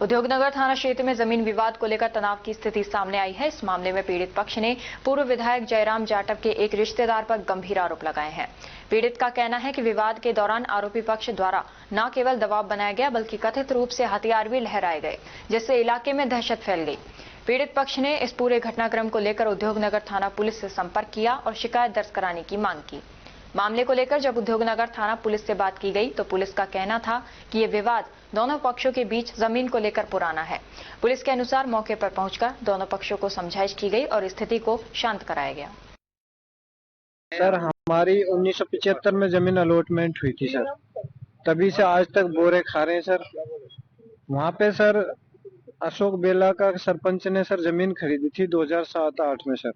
उद्योगनगर थाना क्षेत्र में जमीन विवाद को लेकर तनाव की स्थिति सामने आई है। इस मामले में पीड़ित पक्ष ने पूर्व विधायक जयराम जाटव के एक रिश्तेदार पर गंभीर आरोप लगाए हैं। पीड़ित का कहना है कि विवाद के दौरान आरोपी पक्ष द्वारा न केवल दबाव बनाया गया बल्कि कथित रूप से हथियार भी लहराए गए, जिससे इलाके में दहशत फैल गई। पीड़ित पक्ष ने इस पूरे घटनाक्रम को लेकर उद्योगनगर थाना पुलिस से संपर्क किया और शिकायत दर्ज कराने की मांग की। मामले को लेकर जब उद्योगनगर थाना पुलिस से बात की गई तो पुलिस का कहना था कि ये विवाद दोनों पक्षों के बीच जमीन को लेकर पुराना है। पुलिस के अनुसार मौके पर पहुंचकर दोनों पक्षों को समझाइश की गई और स्थिति को शांत कराया गया। सर, हमारी 1975 में जमीन अलॉटमेंट हुई थी सर, तभी से आज तक बोरे खा रहे हैं सर। वहाँ पे सर अशोक बेला का सरपंच ने सर जमीन खरीदी थी 2007-8 में सर।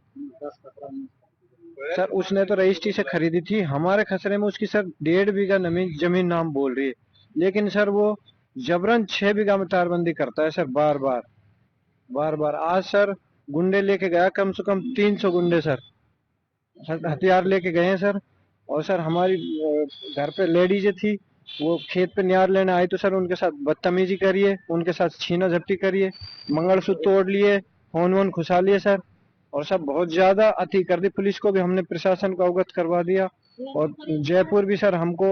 सर उसने तो रजिस्ट्री से खरीदी थी। हमारे खसरे में उसकी सर 1.5 बीघा जमीन नाम बोल रही है, लेकिन सर वो जबरन 6 बीघा में तारबंदी करता है सर। बार बार आज सर गुंडे लेके गया, कम से कम 300 गुंडे सर हथियार लेके गए हैं सर। और सर हमारी घर पे लेडीज थी, वो खेत पे न्यार लेने आई तो सर उनके साथ बदतमीजी करिए, उनके साथ छीना झपटी करिए, मंगलसूत्र तोड़ लिए, फोन वोन खुसा लिए सर। और सब बहुत ज्यादा अति कर दी। पुलिस को भी हमने प्रशासन को अवगत करवा दिया। और जयपुर भी सर हमको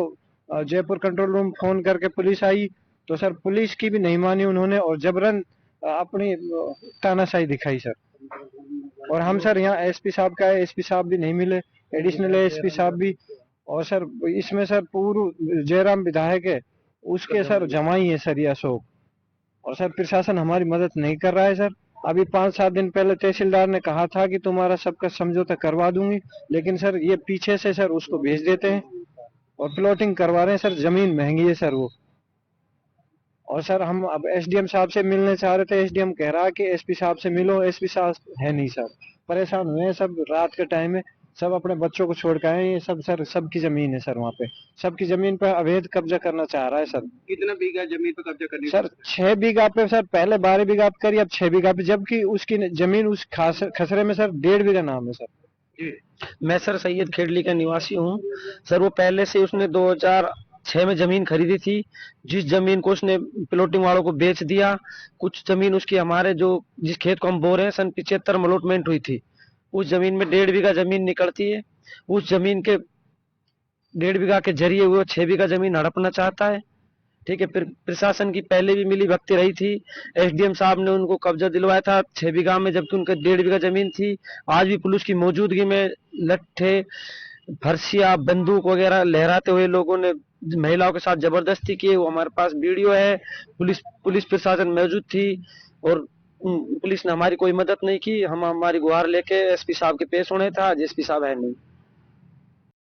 जयपुर कंट्रोल रूम फोन करके पुलिस आई तो सर पुलिस की भी नहीं मानी उन्होंने और जबरन अपनी तानाशाही दिखाई सर। और हम सर यहाँ एसपी साहब का है, एसपी साहब भी नहीं मिले, एडिशनल एसपी साहब भी। और सर इसमें सर पूर्व जयराम विधायक है, उसके सर जमाई है सर ये अशोक। और सर प्रशासन हमारी मदद नहीं कर रहा है सर। अभी 5-7 दिन पहले तहसीलदार ने कहा था कि तुम्हारा सबका समझौता करवा दूंगी, लेकिन सर ये पीछे से सर उसको भेज देते हैं और प्लॉटिंग करवा रहे हैं सर। जमीन महंगी है सर वो। और सर हम अब एसडीएम साहब से मिलने चाह रहे थे, एसडीएम कह रहा है कि एसपी साहब से मिलो, एसपी साहब है नहीं सर। परेशान हुए हैं सब, रात के टाइम में सब अपने बच्चों को छोड़ के आए। ये सब सर सबकी जमीन है सर, वहाँ पे सबकी जमीन पर अवैध कब्जा करना चाह रहा है सर। कितना बीघा जमीन पर कब्जा करनी सर 6 बीघा पे सर, पहले 12 बीघा पे करी, अब 6 बीघा पे, जबकि उसकी जमीन उस खसरे में सर 1.5 बीघा नाम है सर। मैं सर सैयद खेड़ली का निवासी हूँ सर। वो पहले से उसने 2006 में जमीन खरीदी थी, जिस जमीन को उसने प्लॉटिंग वालों को बेच दिया। कुछ जमीन उसकी हमारे जो जिस खेत को हम बो रहे हैं सन 75 में अलॉटमेंट हुई थी, उस जमीन में 1.5 बीघा जमीन निकलती है। उस जमीन के 1.5 बीघा के जरिए वो 6 बीघा जमीन हड़पना चाहता है। ठीक है, फिर प्रशासन की पहले भी मिली भगती रही थी। एसडीएम साहब ने उनको कब्जा दिलवाया था 6 बीघा में, जबकि उनके 1.5 बीघा जमीन थी। आज भी पुलिस की मौजूदगी में लट्ठे, फरसिया, बंदूक वगैरह लहराते हुए लोगों ने महिलाओं के साथ जबरदस्ती की। वो हमारे पास वीडियो है। पुलिस प्रशासन मौजूद थी और पुलिस ने हमारी कोई मदद नहीं की। हम हमारी गुहार लेके एसपी साहब के पेश होने था, एसपी साहब है नहीं।